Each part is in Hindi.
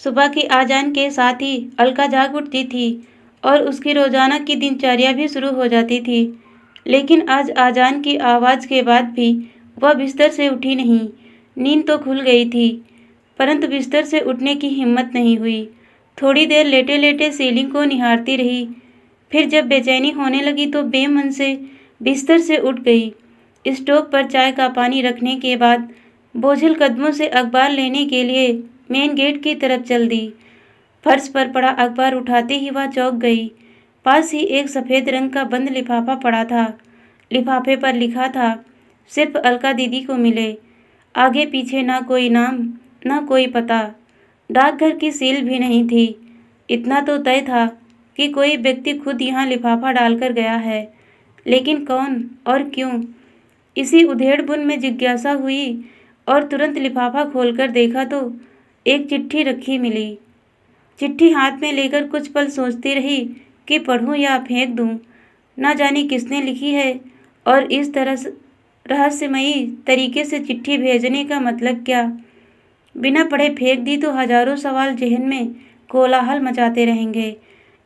सुबह की आजान के साथ ही अलका जाग उठती थी और उसकी रोजाना की दिनचर्या भी शुरू हो जाती थी। लेकिन आज आजान की आवाज़ के बाद भी वह बिस्तर से उठी नहीं। नींद तो खुल गई थी, परंतु बिस्तर से उठने की हिम्मत नहीं हुई। थोड़ी देर लेटे लेटे सीलिंग को निहारती रही। फिर जब बेचैनी होने लगी तो बेमन से बिस्तर से उठ गई। स्टोव पर चाय का पानी रखने के बाद बोझिल कदमों से अखबार लेने के लिए मेन गेट की तरफ चल दी। फर्श पर पड़ा अखबार उठाते ही वह चौंक गई। पास ही एक सफ़ेद रंग का बंद लिफाफा पड़ा था। लिफाफे पर लिखा था, सिर्फ अलका दीदी को मिले। आगे पीछे ना कोई नाम, ना कोई पता। डाकघर की सील भी नहीं थी। इतना तो तय था कि कोई व्यक्ति खुद यहाँ लिफाफा डालकर गया है, लेकिन कौन और क्यों? इसी उधेड़-बुन में जिज्ञासा हुई और तुरंत लिफाफा खोलकर देखा तो एक चिट्ठी रखी मिली। चिट्ठी हाथ में लेकर कुछ पल सोचती रही कि पढ़ूं या फेंक दूं। न जाने किसने लिखी है और इस तरह रहस्यमयी तरीके से चिट्ठी भेजने का मतलब क्या। बिना पढ़े फेंक दी तो हजारों सवाल जहन में कोलाहल मचाते रहेंगे।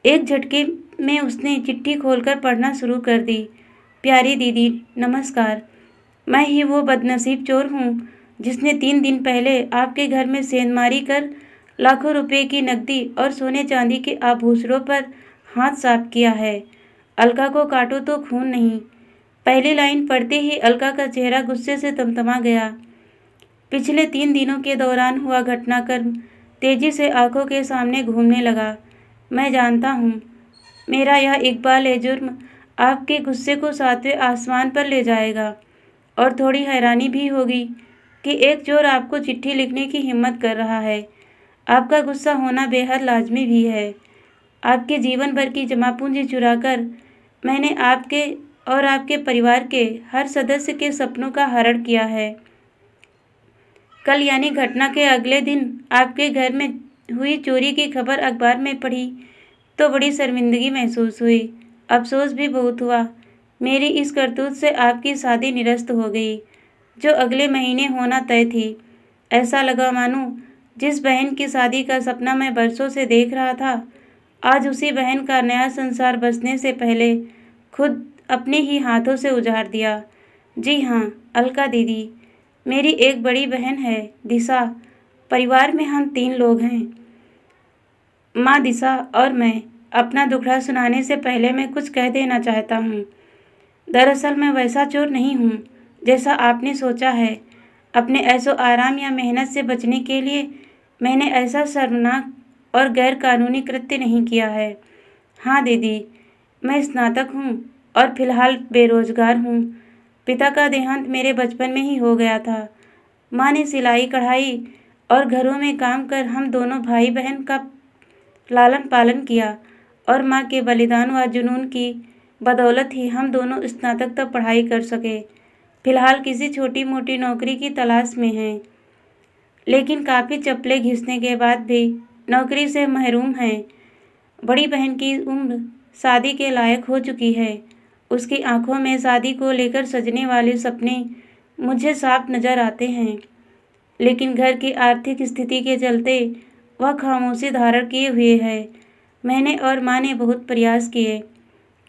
एक झटके में उसने चिट्ठी खोलकर पढ़ना शुरू कर दी। प्यारी दीदी, नमस्कार। मैं ही वो बदनसीब चोर हूँ जिसने 3 दिन पहले आपके घर में सेंधमारी कर लाखों रुपए की नकदी और सोने चांदी के आभूषणों पर हाथ साफ किया है। अलका को काटो तो खून नहीं। पहली लाइन पढ़ते ही अलका का चेहरा गुस्से से तमतमा गया। पिछले 3 दिनों के दौरान हुआ घटनाक्रम तेजी से आंखों के सामने घूमने लगा। मैं जानता हूँ, मेरा यह इकबाल जुर्म आपके गुस्से को 7वें आसमान पर ले जाएगा। और थोड़ी हैरानी भी होगी कि एक चोर आपको चिट्ठी लिखने की हिम्मत कर रहा है। आपका गुस्सा होना बेहद लाजमी भी है। आपके जीवन भर की जमा पूंजी चुराकर मैंने आपके और आपके परिवार के हर सदस्य के सपनों का हरण किया है। कल यानी घटना के अगले दिन आपके घर में हुई चोरी की खबर अखबार में पढ़ी तो बड़ी शर्मिंदगी महसूस हुई। अफसोस भी बहुत हुआ। मेरी इस करतूत से आपकी शादी निरस्त हो गई, जो अगले महीने होना तय थी। ऐसा लगा मानो जिस बहन की शादी का सपना मैं बरसों से देख रहा था, आज उसी बहन का नया संसार बसने से पहले खुद अपने ही हाथों से उजाड़ दिया। जी हाँ, अलका दीदी। मेरी एक बड़ी बहन है, दिशा। परिवार में हम 3 लोग हैं, माँ, दिशा और मैं। अपना दुखड़ा सुनाने से पहले मैं कुछ कह देना चाहता हूँ। दरअसल मैं वैसा चोर नहीं हूँ जैसा आपने सोचा है। अपने ऐशो आराम या मेहनत से बचने के लिए मैंने ऐसा शर्मनाक और गैर कानूनी कृत्य नहीं किया है। हाँ दीदी, मैं स्नातक हूँ और फिलहाल बेरोजगार हूँ। पिता का देहांत मेरे बचपन में ही हो गया था। माँ ने सिलाई कढ़ाई और घरों में काम कर हम दोनों भाई बहन का लालन पालन किया और माँ के बलिदान व जुनून की बदौलत ही हम दोनों स्नातक तक पढ़ाई कर सके। फिलहाल किसी छोटी मोटी नौकरी की तलाश में हैं, लेकिन काफ़ी चप्पलें घिसने के बाद भी नौकरी से महरूम हैं। बड़ी बहन की उम्र शादी के लायक हो चुकी है। उसकी आंखों में शादी को लेकर सजने वाले सपने मुझे साफ नज़र आते हैं, लेकिन घर की आर्थिक स्थिति के चलते वह खामोशी धारण किए हुए है। मैंने और माँ ने बहुत प्रयास किए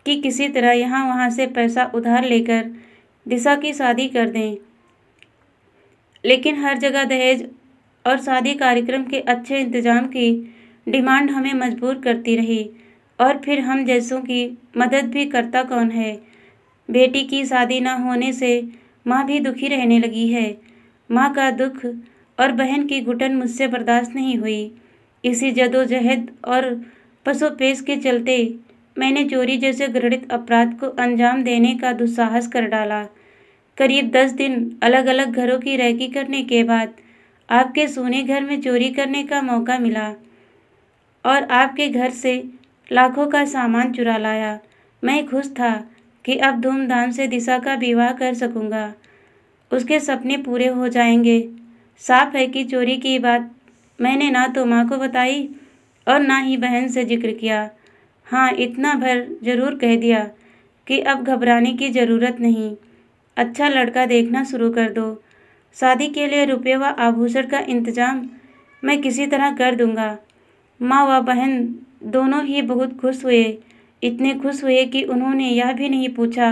कि किसी तरह यहाँ वहाँ से पैसा उधार लेकर दिशा की शादी कर दें, लेकिन हर जगह दहेज और शादी कार्यक्रम के अच्छे इंतजाम की डिमांड हमें मजबूर करती रही। और फिर हम जैसों की मदद भी करता कौन है। बेटी की शादी न होने से माँ भी दुखी रहने लगी है। माँ का दुख और बहन की घुटन मुझसे बर्दाश्त नहीं हुई। इसी जदोजहद और पसोपेश के चलते मैंने चोरी जैसे घृणित अपराध को अंजाम देने का दुस्साहस कर डाला। करीब 10 दिन अलग अलग घरों की रैकी करने के बाद आपके सोने घर में चोरी करने का मौका मिला और आपके घर से लाखों का सामान चुरा लाया। मैं खुश था कि अब धूमधाम से दिशा का विवाह कर सकूंगा। उसके सपने पूरे हो जाएंगे। साफ है कि चोरी की बात मैंने ना तो माँ को बताई और ना ही बहन से जिक्र किया। हाँ, इतना भर जरूर कह दिया कि अब घबराने की ज़रूरत नहीं। अच्छा लड़का देखना शुरू कर दो। शादी के लिए रुपये व आभूषण का इंतजाम मैं किसी तरह कर दूंगा। माँ व बहन दोनों ही बहुत खुश हुए, इतने खुश हुए कि उन्होंने यह भी नहीं पूछा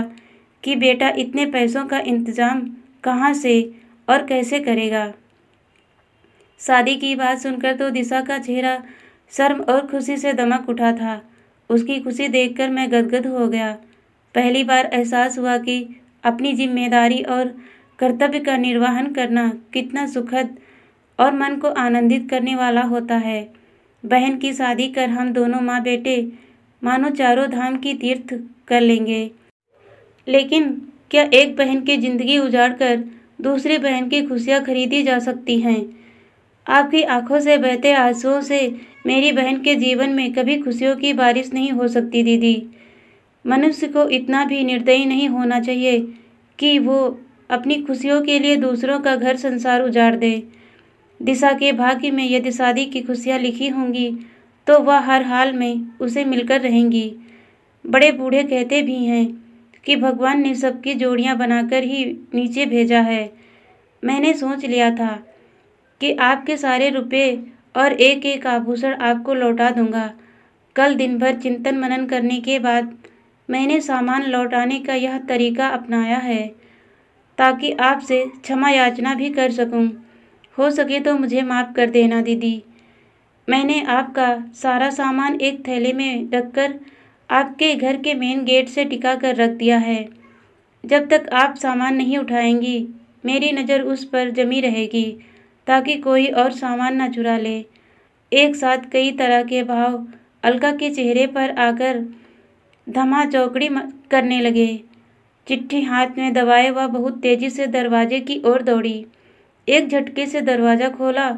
कि बेटा इतने पैसों का इंतजाम कहाँ से और कैसे करेगा। शादी की बात सुनकर तो दिशा का चेहरा शर्म और खुशी से दमक उठा था। उसकी खुशी देखकर मैं गदगद हो गया। पहली बार एहसास हुआ कि अपनी जिम्मेदारी और कर्तव्य का निर्वहन करना कितना सुखद और मन को आनंदित करने वाला होता है। बहन की शादी कर हम दोनों माँ बेटे मानो चारों धाम की तीर्थ कर लेंगे। लेकिन क्या एक बहन की जिंदगी उजाड़ कर दूसरी बहन की खुशियाँ खरीदी जा सकती हैं? आपकी आंखों से बहते आंसुओं से मेरी बहन के जीवन में कभी खुशियों की बारिश नहीं हो सकती दीदी। मनुष्य को इतना भी निर्दयी नहीं होना चाहिए कि वो अपनी खुशियों के लिए दूसरों का घर संसार उजाड़ दे। दिशा के भाग्य में यदि शादी की खुशियाँ लिखी होंगी तो वह हर हाल में उसे मिलकर रहेंगी। बड़े बूढ़े कहते भी हैं कि भगवान ने सबकी जोड़ियाँ बनाकर ही नीचे भेजा है। मैंने सोच लिया था कि आपके सारे रुपए और एक एक आभूषण आपको लौटा दूंगा। कल दिन भर चिंतन मनन करने के बाद मैंने सामान लौटाने का यह तरीका अपनाया है ताकि आपसे क्षमा याचना भी कर सकूं। हो सके तो मुझे माफ़ कर देना दीदी। मैंने आपका सारा सामान एक थैले में रखकर आपके घर के मेन गेट से टिका कर रख दिया है। जब तक आप सामान नहीं उठाएंगी मेरी नज़र उस पर जमी रहेगी ताकि कोई और सामान न चुरा ले। एक साथ कई तरह के भाव अलका के चेहरे पर आकर धमा चौकड़ी करने लगे। चिट्ठी हाथ में दबाए वह बहुत तेजी से दरवाजे की ओर दौड़ी। एक झटके से दरवाज़ा खोला,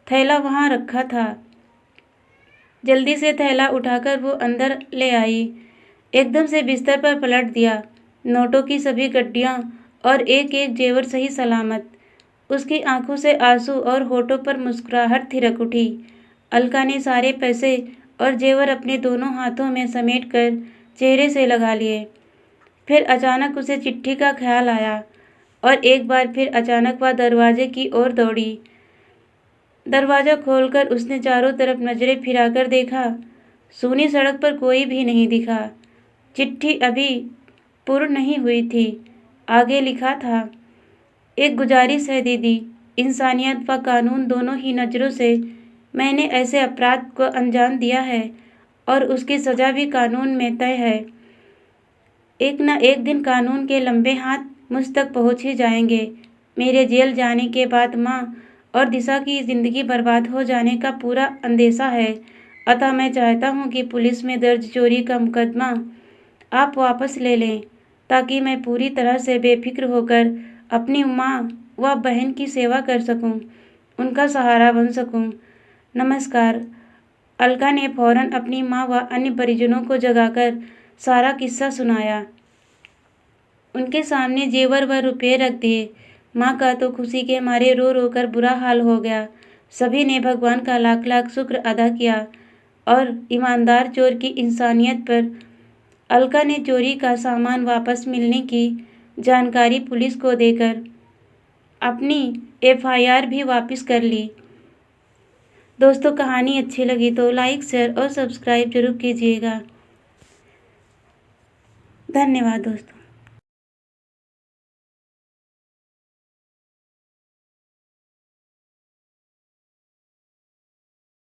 थैला वहाँ रखा था। जल्दी से थैला उठाकर वो अंदर ले आई। एकदम से बिस्तर पर पलट दिया। नोटों की सभी गड्डियाँ और एक एक जेवर सही सलामत। उसकी आंखों से आंसू और होठों पर मुस्कुराहट थिरक उठी। अलका ने सारे पैसे और जेवर अपने दोनों हाथों में समेटकर चेहरे से लगा लिए। फिर अचानक उसे चिट्ठी का ख्याल आया और एक बार फिर अचानक वह दरवाजे की ओर दौड़ी। दरवाज़ा खोलकर उसने चारों तरफ नजरें फिराकर देखा। सूनी सड़क पर कोई भी नहीं दिखा। चिट्ठी अभी पूर्ण नहीं हुई थी। आगे लिखा था, एक गुजारिश है दीदी, इंसानियत व कानून दोनों ही नज़रों से मैंने ऐसे अपराध को अंजाम दिया है और उसकी सज़ा भी कानून में तय है। एक न एक दिन कानून के लंबे हाथ मुझ तक पहुँच ही जाएंगे। मेरे जेल जाने के बाद माँ और दिशा की ज़िंदगी बर्बाद हो जाने का पूरा अंदेशा है। अतः मैं चाहता हूँ कि पुलिस में दर्ज चोरी का मुकदमा आप वापस ले लें ताकि मैं पूरी तरह से बेफिक्र होकर अपनी माँ व बहन की सेवा कर सकूँ, उनका सहारा बन सकूँ। नमस्कार। अलका ने फौरन अपनी माँ व अन्य परिजनों को जगाकर सारा किस्सा सुनाया। उनके सामने जेवर व रुपये रख दिए। माँ का तो खुशी के मारे रो रो कर बुरा हाल हो गया। सभी ने भगवान का लाख लाख शुक्र अदा किया और ईमानदार चोर की इंसानियत पर अलका ने चोरी का सामान वापस मिलने की जानकारी पुलिस को देकर अपनी FIR भी वापस कर ली। दोस्तों, कहानी अच्छी लगी तो लाइक, शेयर और सब्सक्राइब जरूर कीजिएगा। धन्यवाद दोस्तों।